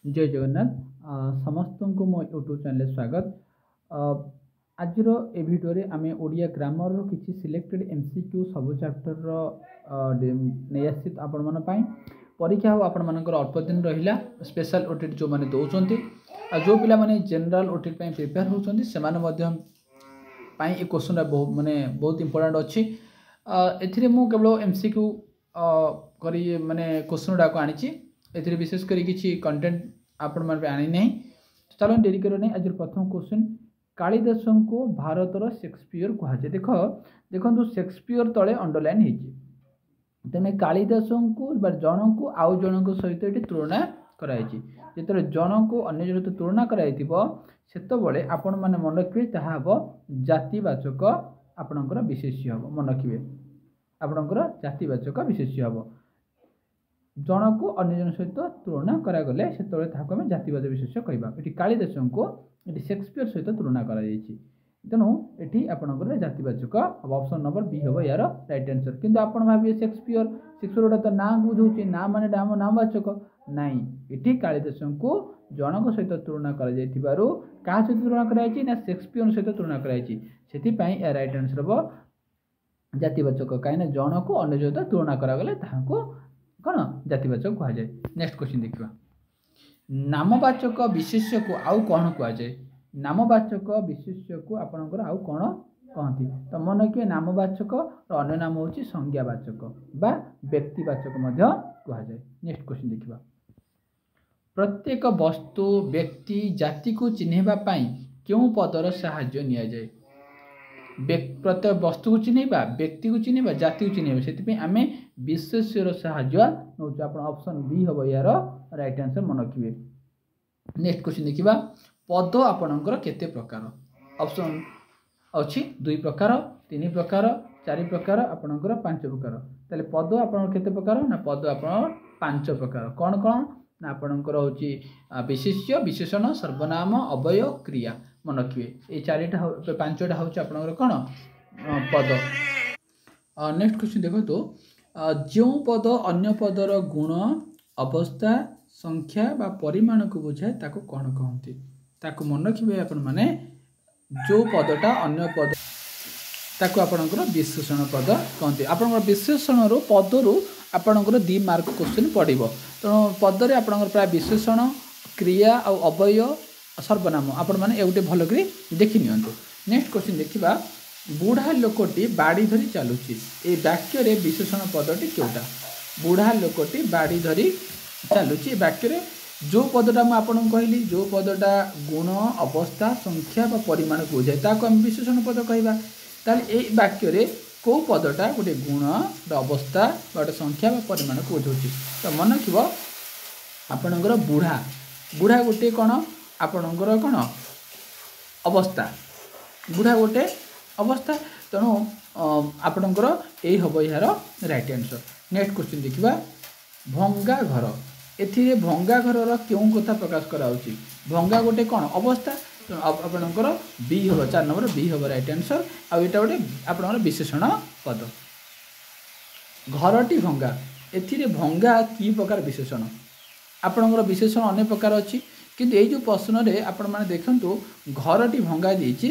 जय जगन्नाथ समस्त को मो यूट्यूब चैनल स्वागत। आज ए भिडियो रे आमे ओडिया ग्रामर रो किछि सिलेक्टेड एमसीक्यू सब चैप्टर रो नै आसित आपण मन पई परीक्षा हो आपण मानकर अल्प दिन रहिला स्पेशल ओटीटी जो माने दोउचंती आ जो पिला माने जनरल ओटीटी पई प्रिपेयर होउचंती से माने मध्य पई ए क्वेश्चन बहुत इंपोर्टेंट अछि। एथिरे मु केवल एमसीक्यू करी माने क्वेश्चन डा को आनिछि। एथिरे विशेष करी किछि कंटेंट आपण मन पे आनी नहीं। चलो डेरी करो नहीं। आज प्रथम क्वेश्चन कालिदास को भारत रो शेक्सपियर कहुचे। देखो शेक्सपियर तले अंडरलाइन होती तेने कालिदास को जन को आउ जन को सहित ये तुलना कराई। जो जन को अन्य जन सहित तुलना कराई से आपण मैंने मन रखिए ताहा हम जातिवाचक आपणकर विशेष्य हम मन रखिए आपणकर जातिवाचक विशेष्य हम जन को अन्य जन सहित तुलना करागले से आम जातिवाचक विशेष्य कहवा। ये कालिदास को ये शेक्सपियर सहित तुलना कर तेणु ये आपंकर जातिवाचक अब ऑप्शन नंबर बी हम यार राइट आंसर। किंतु आप भाविए शेक्सपियर गोटे तो ना बुझे ना माने नाम नामवाचक नाई ये कालिदास को जनक सहित तुलना कर क्या सहित तुलना कराई ना शेक्सपियर सहित तुलना कराई से राइट आंसर हम जातिवाचक कहीं जन को अन्य सहित तुलना करागले कौन जातिवाचक कहुए। नेक्स्ट क्वेश्चन देखा नामवाचक विशेष्य को आउ कौन कहुए। नामवाचक विशेष्य को आपणकर आउ कौन कहती तो मन रखिए नामवाचक अन्य नाम हूँ संज्ञावाचक बा व्यक्तिवाचक कहुए। नेक्स्ट क्वेश्चन देखा प्रत्येक वस्तु व्यक्ति जाति को चिन्हवाई क्यों पदर साहाय्य नि जाए। प्रत्येक वस्तु को चिन्हवा व्यक्ति को चिन्हवा जाति को चिन्हवा से आम विशेष्यर साहाय्य नौ ऑप्शन बी हम यार राइट आंसर मन रखिए। नेक्स्ट क्वेश्चन देखा पद आपणकर केते प्रकार ऑप्शन अच्छी 2 प्रकार 3 प्रकार 4 प्रकार आपणकर 5 प्रकार ताले पद आपणकर केते प्रकार ना पद आपण 5 प्रकार कौन कौन ना आपणकर होची विशेष्य विशेषण सर्वनाम अवय क्रिया मन रखिए। ये 4टा 5टा होची आपणकर कौन पद। नेक्स्ट क्वेश्चन देखो तो जो पद अन्य पदर गुण अवस्था संख्या बा परिमाण को बुझाए ताको कौन कहते ताको मन रखिए आपण माने जो पदटा अन्य पद ताको आपणकर विशेषण पद कहते। आपणकर विशेषण रो पदरु आपणकर 2 मार्क क्वेश्चन पड़िबो तेणु पदरे आपणकर प्राय विशेषण क्रिया और अवय सर्वनाम आपण माने एउटे भल करी देखि नियंतु। नेक्स्ट क्वेश्चन देखिबा बुढ़ा लोकटी बाड़ी धरी चलुची ए वाक्य रे विशेषण पदटी केउटा। बुढ़ा लोकटी बाड़ी धरी चलुची वाक्य रे जो पदटा मैं आपन कहली जो पदटा गुण अवस्था संख्या बा परिमाण को बुझाए ताको हम विशेषण पद कहबा ताले ए वाक्य रे को पदटा गोटे गुण अवस्था गोटे संख्या बा परिमाण को बुझाउची तो मन रखिबो आपनकर बुढ़ा बुढ़ा गोटे कौन आपनकर कौन अवस्था बुढ़ा गोटे अवस्था तेणु आपणकर यही हम यार राइट आंसर। नेक्स्ट क्वेश्चन देखा भंगा घर एथिरे भंगा घर क्यों कथा प्रकाश कराउची भंगा गोटे कौन अवस्था तेणु आपणकर बी हम 4 नंबर बी हम राइट आंसर। आ एटा गोटे आपणकर विशेषण पद। घरटी भंगा एथिरे भंगा की प्रकार विशेषण आपणकर विशेषण अनेक प्रकार अच्छी किंतु ये जो प्रश्न रे आपण माने देखंतु घरटी भंगा देछि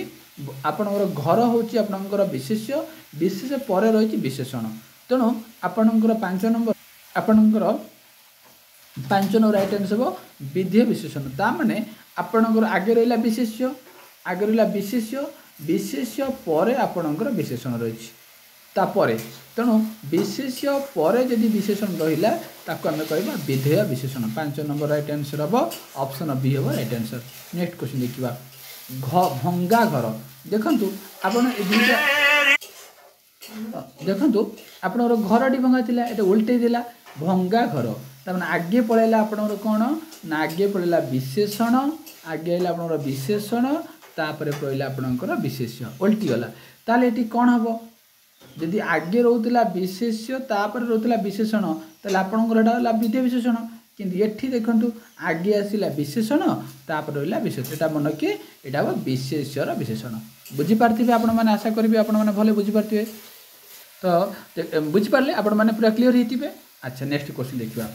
आपणकर घर होची आपणकर विशेष्य विशेष पर रही विशेषण तेणु आपणकर 5 नंबर आपणकर 5 नंबर राइट आंसर विधेय विशेषण ता माने आपणकर आगे रहिला विशेष्य आगे रहिला विशेष्य विशेष्य पर आपणकर विशेषण रही तापरे तेणु विशेष्य पर जदि विशेषण रहिला ताको आमे कहबा विधेय विशेषण। 5 नंबर राइट आंसर हम ऑप्शन बी हम राइट आंसर। नेक्स्ट क्वेश्चन देखिबा भंगा घर देखंतु आपण देखंतु आपणर घरटी भंगा थिला एटा उल्टे दिला भंगा घर तामाने आगे पळेला आपणर कोन ना आगे पळेला विशेषण आगे आइला आपणर विशेषण तापरे पळेला आपणकर विशेष्य उल्टी गला ताले एटी कोन हबो जदि आगे रोला विशेष्य तापर रोला विशेषण ताले आपणकर एटा होला विधेय विशेषण किंतु एठी देखंतु आगे आसिला विशेषण तापर रहिला विशेष एटा मन के एटा विशेष्यर विशेषण बुझी पारथिबे आपण माने आशा करबे आपण माने भले बुझी पारथिबे तो बुझी पारले आपण माने पूरा क्लियर हेतिबे। अच्छा नेक्स्ट क्वेश्चन देखिबा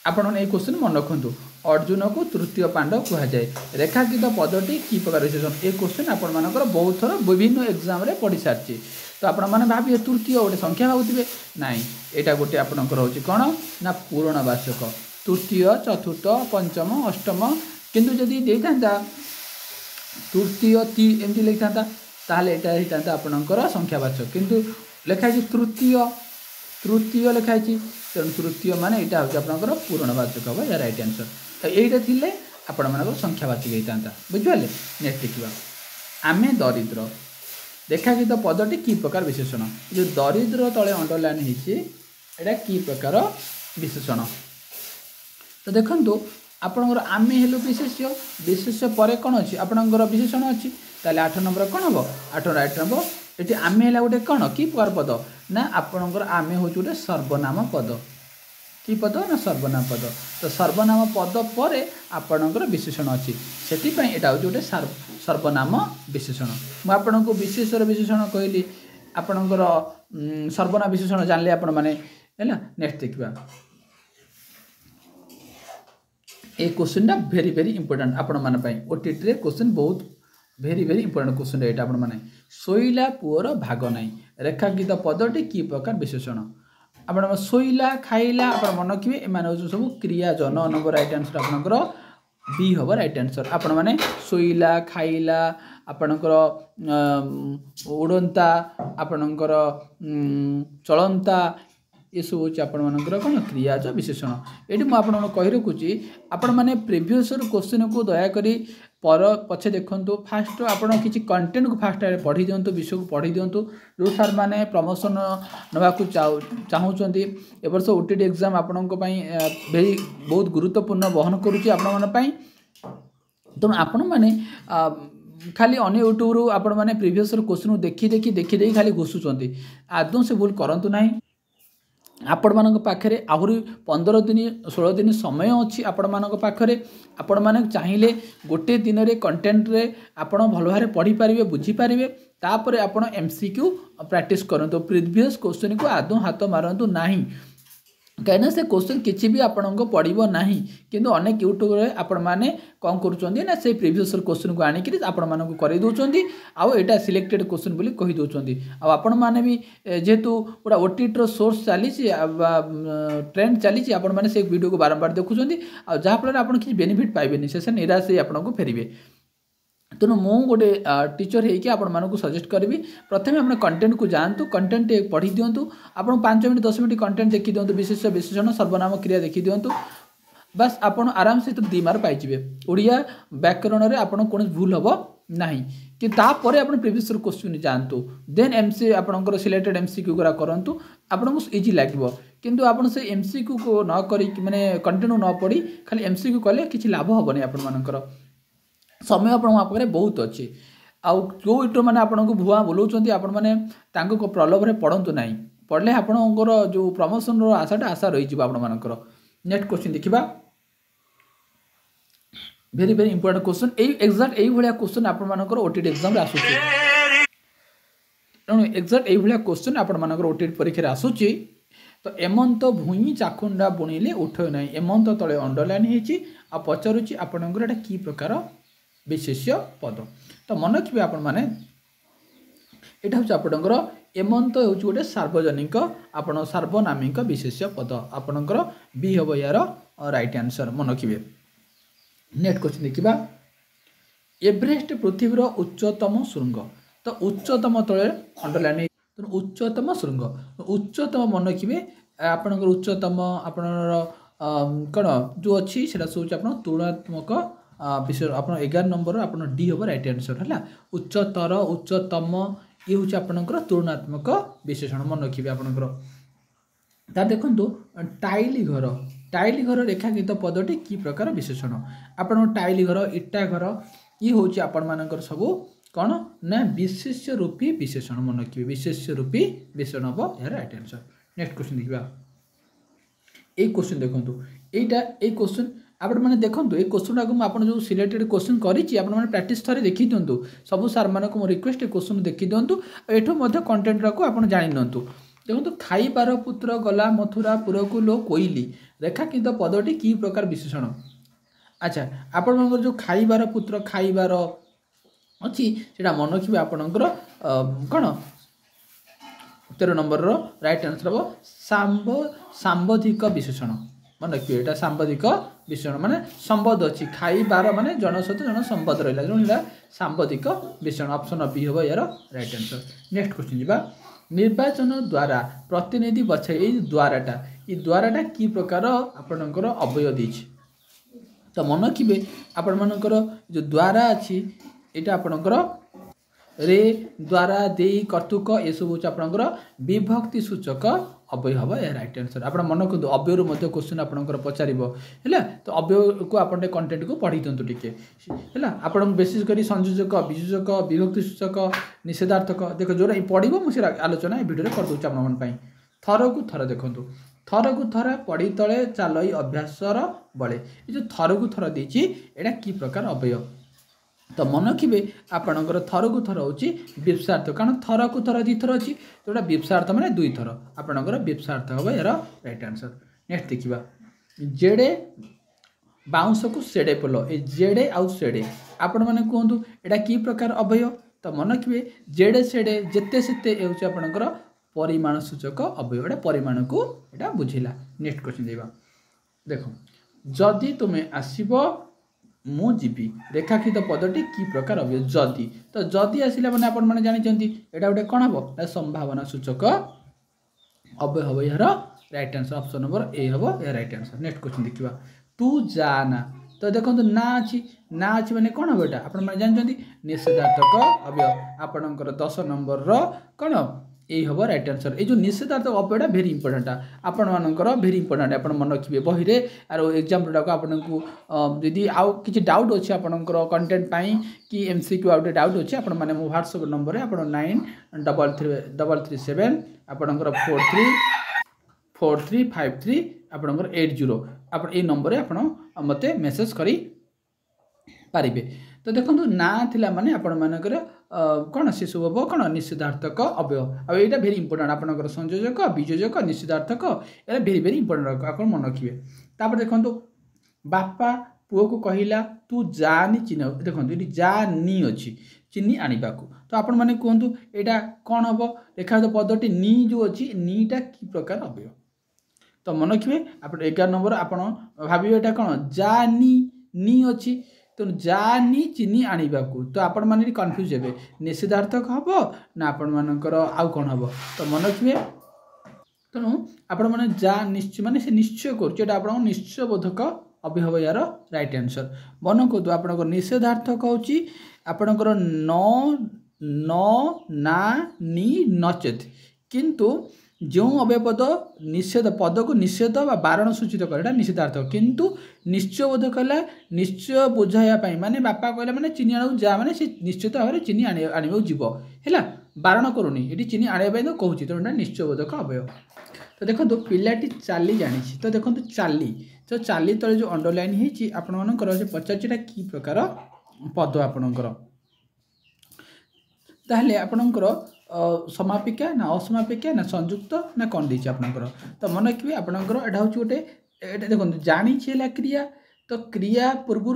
आपण ए क्वेश्चन मन रखु अर्जुन को तृतीय पांडव कह जाए रेखांकित पदटी कि प्रकार विशेषण ए क्वेश्चन आपण मानकर बहुत थर विभिन्न एग्जाम रे पढ़ी सारी तो आपण मैंने भाविए तृतीय गोटे संख्या भावुवे नाई यहाँ गोटे आपंकर हूँ कौन ना पूर्णवाचक तृतीय चतुर्थ पंचम अष्टम किंतु जदि देता तृतीय एमती लिखा ताहले यहाँ होता आपणकर संख्यावाचक किंतु लिखाई तृतीय तृतीय लिखाई तेणु तृतीय मान यहाँ हूँ आपंकर पूर्णवाचक हम या राइट आंसर तो यहीटा थी आपण मान संख्यावाचक होता बुझिपारे नेक्स्ट देखा आमे दरिद्र रेखांकित पदटी कि प्रकार विशेषण जो दरिद्र तले अंडरलाइन होता कि प्रकार विशेषण तो देखो आपणकर आमे हेलु विशेष्य विशेष्य पर कौन अच्छी आपणकर विशेषण अच्छी ताले 8 नंबर कौन हम 8 राइट नंबर ये आमे है गोटे कौन कि प्रकार पद ना आपणकर आमे हूँ गोटे सर्वनाम पद कि पद ना सर्वनाम पद तो सर्वनाम पद पर आपणकर विशेषण अच्छी से यहाँ हूँ गोटे सर्वनाम विशेषण मुझे विशेषर विशेषण कहली आपणकर सर्वनाम विशेषण जानले आपण मैंने है नेक्स्ट देखा ए क्वेश्चन टा वेरी वेरी इंपोर्टेंट आपण मान ओटीटी क्वेश्चन बहुत वेरी वेरी इंपोर्टेंट क्वेश्चन ये आपण मैंने शोइला पुअर भाग नाई रेखांकित पदटी कि प्रकार विशेषण आपण शोइला खाइला आपण मन रखिए एम सब क्रिया जन नंबर राइट आंसर आपणकर बी हम राइट आंसर आपण मैंने शोइला खाइला आपणकर उड़ंता आपणकर चलंता ये सब हूँ आपर कौन क्रियाज विशेषण ये मुझे कही रखुची आपण मैंने प्रिवियस क्वेश्चन को दयाकोरी पर पछे देखु फास्ट आप किसी कंटेंट को फास्ट पढ़ी दिंतु विषय को पढ़ी दिंतु जो सार मैंने प्रमोशन नाक चाहूँगी ए वर्ष ओटीटी एग्जाम आपण वेरी बहुत गुरुत्वपूर्ण बहन करुच्ची आपण तेणु आपण मैंने खाली अन्य यूट्यूब आपण मैंने प्रिवियस क्वेश्चन देखी देखी देखी देखी खाली घुसुँच आदौ से भूल करतु ना आपण मान पाखे आहरी 15 दिन 16 दिन समय अच्छी आपण मान पाखे आपण मैंने चाहिए गोटे दिन रे कंटेंट रे आपण भल भाव पढ़ी पारे बुझीपारे तापर आपण एमसीक्यू प्रैक्टिस करंतु प्रीवियस क्वेश्चन को आदौ हाथ मारंतु नाही कहीं से क्वेश्चन किसी भी आपण को पड़ो ना किंतु अनेक यूट्यूब रे आपण मैंने कौन करुँच से प्रीवियस क्वेश्चन को आणिक आपण मानक कर दौरान आउ यहाँ सिलेक्टेड क्वेश्चन बोली कही दौरान आपण मैंने भी जेहेतु गोटा ओटीटी सोर्स चली ट्रेंड चली आपण मैंने से वीडियो को बारंबार देखुं जहाँफल आप किसी बेनिफिट पाइबेनि से निराश ही आपको फेरबे तेणु मु गोटे टीचर होगी आपण मानक सजेस्ट करी प्रथम अपने कंटेंट को जातु कंटेंट पढ़ी दिंतु आप 5 मिनट 10 मिनट कंटेंट देखी दिंतु विशेष विशेषण सर्वनाम क्रिया देखी दिंतु बस आपण आराम से 2 मार्क पाइबे ओडिया व्याकरण में आपन कौन भूल हम ना कि तापर आप प्रिवियस क्वेश्चन जातु देन एमसी आपंकर सिलेक्टेड एमसीक्यू गुरा करूँ आपको इजी लगे किंतु आप से एमसीक्यू को न करी माने कंटेंट न पढ़ी खाली एमसीक्यू कले किसी लाभ हेनी आपर समय आपरे बहुत अच्छी आउ जो यूट्यूब मैंने आपको भुआ बुलाऊँ आपण मैंने प्रलोभ में पढ़तु ना पढ़ले आपणकर जो प्रमोशन आशाटा आशा रही आपर नेक्स्ट क्वेश्चन देखा very very important question exact यही भाया क्वेश्चन आपर ओटीटी एग्जाम आसूची तेणु एक्जाक्ट यही भाया क्वेश्चन आपर ओटीटी परीक्षा आसूची तो एमंत भूई चाखुंडा बुणिले उठे ना एमंत तले अंडरलाइन होती आ पचारुची आपणकर कि प्रकार विशेष्य पद तो मन रखिए आपण मैंने यहाँ हूँ आपणकर एमंत हूँ गोटे सार्वजनिक आपण सार्वनामिक विशेष्य पद आपणकर बी हम यार राइट आंसर मन रखिए नेक्स्ट क्वेश्चन देखा एवरेस्ट पृथ्वीर उच्चतम शृंग तो उच्चतम तले अंडरलाइन उच्चतम शृंग उच्चतम मन रखिए आपणकर उच्चतम आपणर कौन जो अच्छी से सब तुलनात्मक विषय आप 11 नंबर आप डी हम राइट आंसर है उच्चतर उच्चतम ये हूँ आपंकर तुलनात्मक विशेषण मन रखिए आपंकर ता देखो टाइली घर रेखांकित पदटी कि प्रकार विशेषण आप टाइली घर इटा घर ये हूँ आपण मानकर सब कौन ना विशेष्य रूपी विशेषण मन रखिए विशेष्य रूपी विशेषण हम यार राइट आंसर नेक्स्ट क्वेश्चन देखा ये क्वेश्चन देखो यही क्वेश्चन आपण मैंने देखो ये क्वेश्चन टाक मुझे जो सिलेक्टेड क्वेश्चन करें प्रैक्टिस थे देखी दिंतु सब सार मानक मो रिक्वेस्ट क्वेश्चन देखी दिंतु एठू कंटेंट को आप जानी दिंतु देखो तो खाइबार पुत्र गला मथुरापुर को लो कोइली रेखांकित पदटी कि प्रकार विशेषण। अच्छा आपण मन जो खाइबार पुत्र खाइबार अच्छी से मन रखिए आपणकर कौन 13 नंबर राइट आंसर हम सांबोधिक विशेषण मन रखिए यहाँ सांबोधिक विशेषण माने संबंध अच्छी खाइबार माने जन सहित जन संबंध रहा जो सांबोधिक विशेषण ऑप्शन बी हम यार राइट आंसर। नेक्स्ट क्वेश्चन जी निर्वाचन द्वारा प्रतिनिधि बछाई ये द्वाराटा कि प्रकार आपणकर अवयव देछि तो मन रखिए आपण मानकर जो द्वारा अच्छी यहाँ आपणकर रे द्वारा दे कर्तुक ये सब हूँ आपणकर विभक्ति सूचक अव्यय हम यह राइट आंसर। आप मन रखु अव्यय मध्य क्वेश्चन आपणकर पचार है तो अव्यय को आप कंटेंट को पढ़ी दिंतु टी है आप विशेष कर संयोजक वियोजक विभक्ति सूचक निषेधार्थक देख जो पढ़ो मुझे आलोचना ये भिडियो कर दूसरी आप थर को थर देखूँ थर को थर पढ़ी तले चाल अभ्यासर बड़े ये जो थर को थर देती यहाँ कि प्रकार अव्यय तो मन रखिए आपणकर थर को थर हूँ विप्सार्थ कारण थर को थर दी थर अच्छी तो यहाँ विप्सार्थ मैंने दुई थर आपणकर विप्सार्थ हम यार राइट आंसर। नेक्स्ट देखा जेड़े बाउंस को सेड़े पोल ए जेड़े आउ सेड़े आपण मैंने कहतु यहाँ कि प्रकार अव्यय तो मन रखिए जेड़े सेड़े जेते सेते हूँ आपणकर परिमाण सूचक अव्यय एटा परिमाण को एटा बुझिला। नेक्स्ट क्वेश्चन देबा देखो जदि तुम्हें आसीबो मु जीवी रेखांकित पदटी कि प्रकार अव्यय जदि तो जदि आसिला माने आपण माने जानि चंती एटा गोटे कोन हबो संभावना सूचक अव्यय हबो यार right answer option number A हबो या राइट आंसर। नेक्स्ट क्वेश्चन देखिबा तू जाना तो देखो ना अच्छी माने कोन हबो एटा आपण माने जानि चंती निषेधार्थक अव्यय आपणकर 10 नंबर रो कोन यही हम राइट आंसर। ये जो निषेधार्थक अव्ययटा भेरी इंपोर्टेंट आपण मानकर भेरी इंपोर्टेंट आप मन रखिए बही रे आर एग्जाम गुड़ाक आपको यदि आउ किसी डाउट अच्छे आपंकर कंटेंट पाई कि एमसीक्यू आउट डाउट अच्छे आपण मैंने मो व्हाट्सएप नंबर आप 9337 आपंकर 4353 आपंकर 80 आप ये नंबर आप मत मेसेज करी पारिबे। तो देखो ना थिला माने आपण मानकर कौन से सब हम कौन निषेधार्थक अव्यय आ यहाँ भेरी इंपोर्टेंट आपंकर संयोजक वियोजक निषेधार्थक ये भेरी भेरी इंपोर्टेंट आप मन रखिए। तापर देखो बापा पुओ को कहला तू जानी चिन्ह देखो ये जानी अच्छी चिन्नी आने को तो आपण मैंने कहतु यहाँ कौन हम रेखा पदटी नी जो अच्छी नीटा कि प्रकार अव्यय तो मन रखिए आप 11 नंबर आप भाव यहाँ कौन जानी नी अच्छी तो जानी चिन्नी आने को तो आपण मैंने कन्फ्यूज हे निषेधार्थक हम ना आपण मानकर आउ कौन हम तो मन रखिए तेणु आपण मैंने जा निश्चय माने से निश्चय कर निश्चय बोधक अव्यय हम यार राइट आंसर। मन कहतु आपंकर निषेधार्थक हूँ आपंकर न ना नी नचेत किंतु जो अव्यय पद निषेध पद को निषेध व बारण सूचित करे निषेधार्थक किंतु निश्चय बोध कहला निश्चय बुझाइवाई माने बापा कहला माने चीनी आने जा माने से निश्चित भाव में चीनी आने जीव है बारण करूनी ये चीनी आने तो कहूँ तो निश्चय बोधक अव्यय। तो देखो पिलाटी चाली जानी तो देखो चाली तो चाली तले जो अंडरलाइन होती आपंकर पचार कि प्रकार पद आपणकर ताहले आपणकर समापिका ना असमापिका ना संयुक्त ना कौन देती आपणकर तो मन रखिए आपणकर एटा हूँ गोटे देखो जानी क्रिया तो क्रिया पूर्व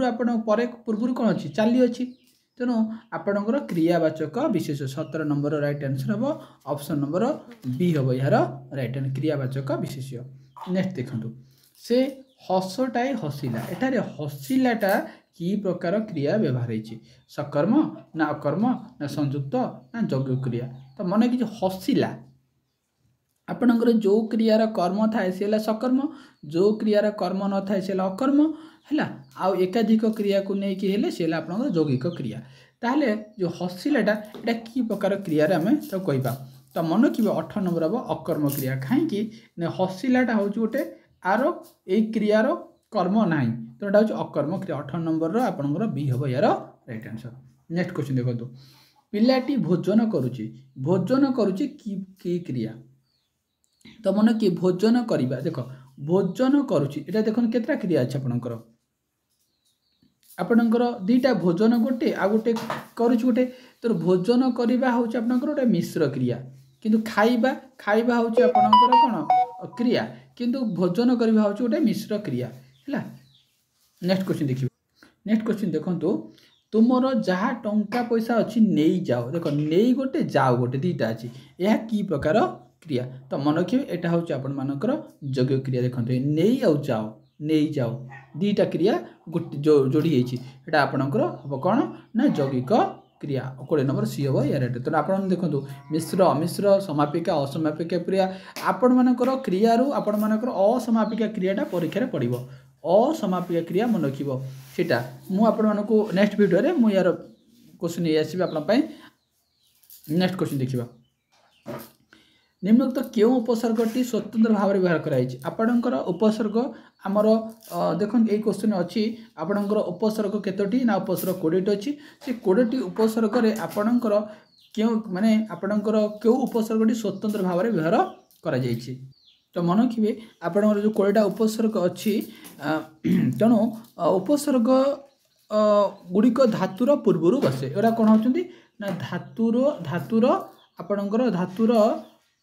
पूर्व कौन अच्छी चाली अच्छी तेणु आपणकर क्रियावाचक विशेष 17 नंबर राइट आंसर हम ऑप्शन नंबर बी हम यार राइट आंसर क्रियावाचक विशेष। नेक्स्ट देखो से हसटाए हसिला एठारे हसिलाटा कि प्रकार क्रिया व्यवहार होती सकर्म ना अकर्म ना संयुक्त ना यज्ञ क्रिया तो मन कि हसिला आपणकर जो क्रियार कर्म थाए सी सकर्म जो क्रियार कर्म न थाए सी अकर्म है आउ एकाधिक क्रिया को लेकिन सी आपंकर यौगिक क्रिया ताहले जो हसिलाटा यहाँ कि प्रकार क्रियार आम तो कहवा तो मन रखिए 18 नंबर हम अकर्म क्रिया कहीं हसिलाटा हूँ गोटे आर ए क्रियार कर्म ना तो यहाँ हूँ अकर्म क्रिया 18 नंबर आपंकर बी हम यार राइट आंसर। नेक्स्ट क्वेश्चन देखो पिलाटी भोजन करुच्ची कि क्रिया तो मन किए भोजन करवा देख भोजन करुच्ची यहाँ देखो केतटा क्रिया अच्छे आपणकर दीटा भोजन गोटे आ गोटे करुच्ची गोटे तो भोजन करवा हूँ आपंकर गोटे मिश्र क्रिया किंतु खाइबा खाइबा होची आपणकर कोन क्रिया किंतु भोजन करबा होची गोटे मिश्र क्रिया हैला। नेक्स्ट क्वेश्चन देखिबो। नेक्स्ट क्वेश्चन देखंतु तुमर जहाँ टंका पैसा अच्छी नहीं जाओ देख नहीं गोटे जाओ गोटे दीटा अच्छी यह कि प्रकार क्रिया तो मन रखिए यहाँ हूँ आपण मानकर योग्य क्रिया देखते नहीं आउ जाओ नहीं जाओ दीटा क्रिया गोटे जोड़ी होता आपणकर हम कौन ना यौगिक क्रिया 20 नंबर सी हम या रेट तो आप देखो मिश्र अमिश्र समापिका असमापिका क्रिया आपण मानकर क्रियारू आपण मानकर असमापिका क्रियाटा परीक्षा पड़ो असमापिका क्रिया मन रखिब सेटा मु आपण मानक नेक्स्ट वीडियो रे मु यार क्वेश्चन नहीं आसबि आपण पई। नेक्स्ट क्वेश्चन देखिबा निम्नलिखित क्यों उपसर्गटी स्वतंत्र भाव में व्यवहार कराई आपणकर उपसर्ग आमर देखो ये क्वेश्चन अच्छी आपणकर उपसर्ग केतोटी ना उपसर्ग 20 अच्छी से 20 उपसर्ग रे आपणकर क्यों माने आपणकर क्यों उपसर्गटी स्वतंत्र भाव में व्यवहार करा जायछि तो मन रखिए आपणकर जो 20टा उपसर्ग अच्छी तेणु उपसर्ग गुड़िक धातुर पूर्वर बसे एरा कौन होचंदी ना धातुर आपणकर धातुर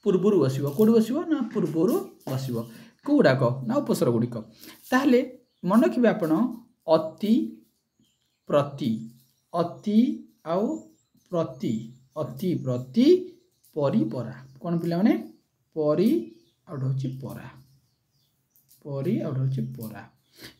पूर्वर बसो कौट बसो ना पूर्वर बसो कौड़ाक ना उपसर्ग गुड़िक ताहले मन रखिए आपण अति प्रति अति आउ प्रति अति प्रति परिपरा कौन पिला माने परि आउट होची परा परि आउट होची परा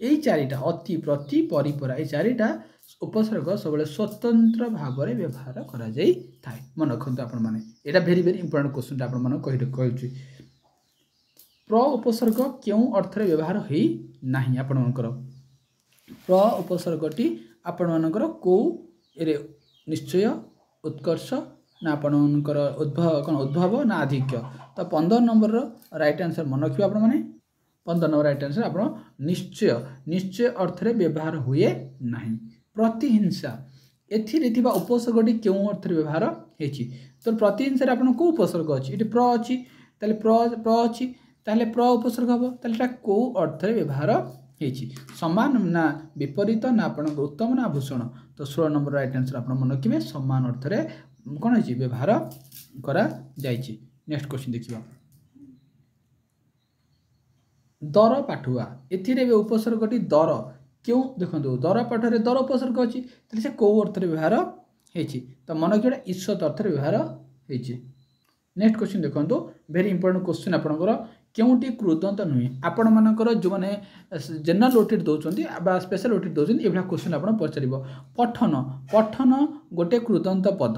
यही चारिटा अति प्रति परिपरा ये चारिटा उपसर्ग सब स्वतंत्र भाव में व्यवहार करा जाई थाए मन रखते आपण मैंने यहाँ भेरी भेरी इंपोर्टेंट क्वेश्चन आपण मन कही प्र उपसर्ग क्यों अर्थ व्यवहार हो नहीं आपण मनकर प्र उपसर्गटी आपण मनकर को निश्चय उत्कर्ष ना आपण मनकर उद्भव कौन उद्भव ना आधिक्य तो 15 नंबर राइट आंसर मन रखिए आपण मैंने 15 नंबर राइट आंसर आपण निश्चय निश्चय अर्थ व्यवहार हुए नहीं। प्रतिहिंसा एथिरे थिबा उपसर्गटी क्यों अर्थ व्यवहार हेछि तो प्रतिहिंसा आपन को उपसर्ग अछि इति प्र अछि ताले प्र अछि ताले प्र उपसर्ग हबो ताले एटा को अर्थ व्यवहार हेछि समान ना विपरीत ना आपन उत्तम ना भूषण तो 16 नंबर राइट आंसर आपन मन रखिबे समान अर्थ रे कोन हेछि व्यवहार करा जायछि। नेक्स्ट क्वेश्चन देखिबा दर पाठुआ एथिरे उपसर्गटी दर क्यों देखो दर पाठरे दर उपसर्ग अच्छी से कौ अर्थ व्यवहार होती तो मन कि ईश्वत अर्थ व्यवहार होती। नेक्स्ट क्वेश्चन देखो वेरी इंपोर्टेंट क्वेश्चन आपंकर क्योंटी कृदंत नुहे आपण मानकर जो मैंने जनरल ओटीटी दौरान स्पेशल ओटीटी दौरान ये क्वेश्चन आप पचार पठन पठन गोटे कृदंत पद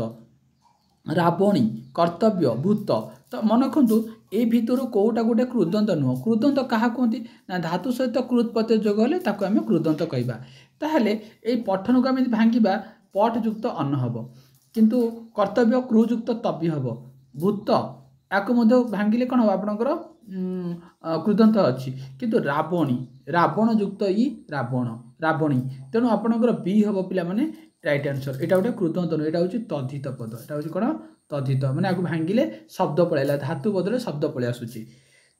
रावणी कर्तव्य भूत तो मन रखु ए भितर कौटा गोटे कृदंत नुह कृदंत क्या कहती ना धातु सहित कृत प्रत्यय जोग हेले ताको आमे कृदंत कहबा ताहले ए पठन को आमे भांगिबा पट युक्त अन्न हबो किंतु कर्तव्य क्रुयुक्त तव्य हबो भूत याको मध्य भांगिले कोन हबो आपनकर कृदंत अछि किंतु रावणी रावण युक्त ई रावण रावणी तेणु आपनकर बी हबो पिला माने राइट आंसर एटा गोटे कृदंत नु एटा होची तद्धित पद एटा होची कोन तद्धित माने आको भांगिले शब्द पळैला धातु बदले शब्द पळै आसुची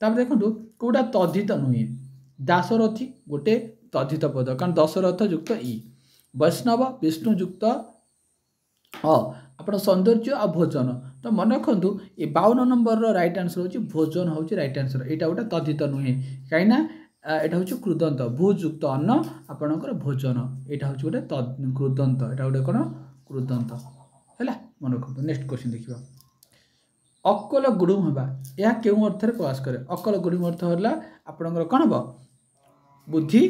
तापर देखंतु कोडा तद्धित नुहे दासरथी गोटे तद्धित पद कारण दशरथ युक्त ई वैष्णव विष्णु युक्त आपण सौंदर्य आ भोजन तो मन रखु ये 52 नंबर राइट आंसर होची भोजन होची राइट आंसर एटा गोटे तद्धित नुहे काईना एटा होची कृदंत भूजुक्त अन्न आपणकर भोजन एटा होची गोटे कृदंत एटा गोटे कोन कृदंत हैला मन रखु। नेक्स्ट क्वेश्चन देखिबा अकल गुडुम हबा या केउ अर्थ रे प्रकाश करे अकल गुडुम अर्थ होला आपणकर कोन हबो बुद्धि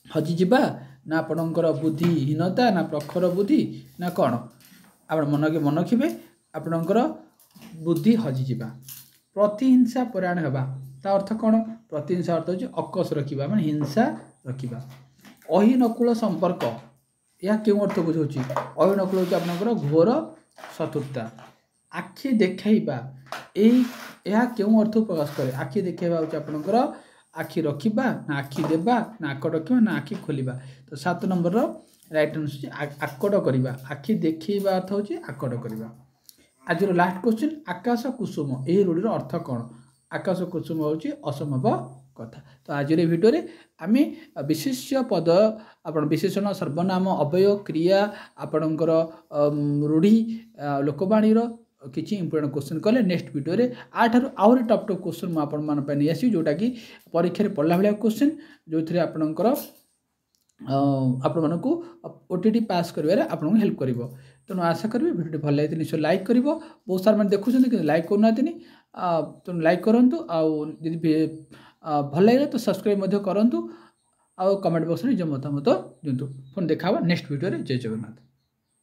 हजि जिबा ना आपणकर बुद्धिहीनता ना प्रखर बुद्धि ना कोन आपण मन रखिबे आपणकर बुद्धि हजि जिबा। प्रतिहिंसा परायण हबा ता अर्थ कौन प्रतिहिंसा अर्थ होची अकस रखिबा माने हिंसा रखिबा। अहिनकुल संपर्क या क्यों अर्थ बुझौची अहिनकुल होची आपनकर घोर शत्रुता। आखि देखाइबा या क्यों अर्थ प्रकाश करे आखि देखाइबा होची आपनकर आखि रखिबा ना आखि देबा ना आकट रखिबा ना आखि खोलिबा तो 7 नंबर रो राइट आंसर आकट करिबा आखि देखिबा अर्थ होची आकट करिबा। आज लास्ट क्वेश्चन आकाश कुसुम यही रूढ़िर अर्थ कौन आकाश कुसुम होची असंभव कथा तो आज भिडियो रे आमे विशेष्य पद आपण विशेषण सर्वनाम अव्यय क्रिया आपणकर रूढ़ी लोकवाणी किसी इंपोर्टेंट क्वेश्चन कले नेक्स्ट वीडियो रे आठारु आउरी टॉप क्वेश्चन मु आपण मान पे नै आसी जोटा कि परीक्षा रे पढ़ला भलिया क्वेश्चन जो थरे आपनकर आपण मानकू ओटीटी पास करिवारे आपन हेल्प करिवो। तेणु आशा करी वीडियो भल लगे निश्चय लाइक कर बहुत सारा मैंने देखुं कि लाइक करना तेणु लाइक करूँ आदि भल लगे तो सब्सक्राइब करूँ आ कमेंट बॉक्स में निज मतामत दिंतु पुणी देखा नेक्स्ट वीडियो जय जगन्नाथ।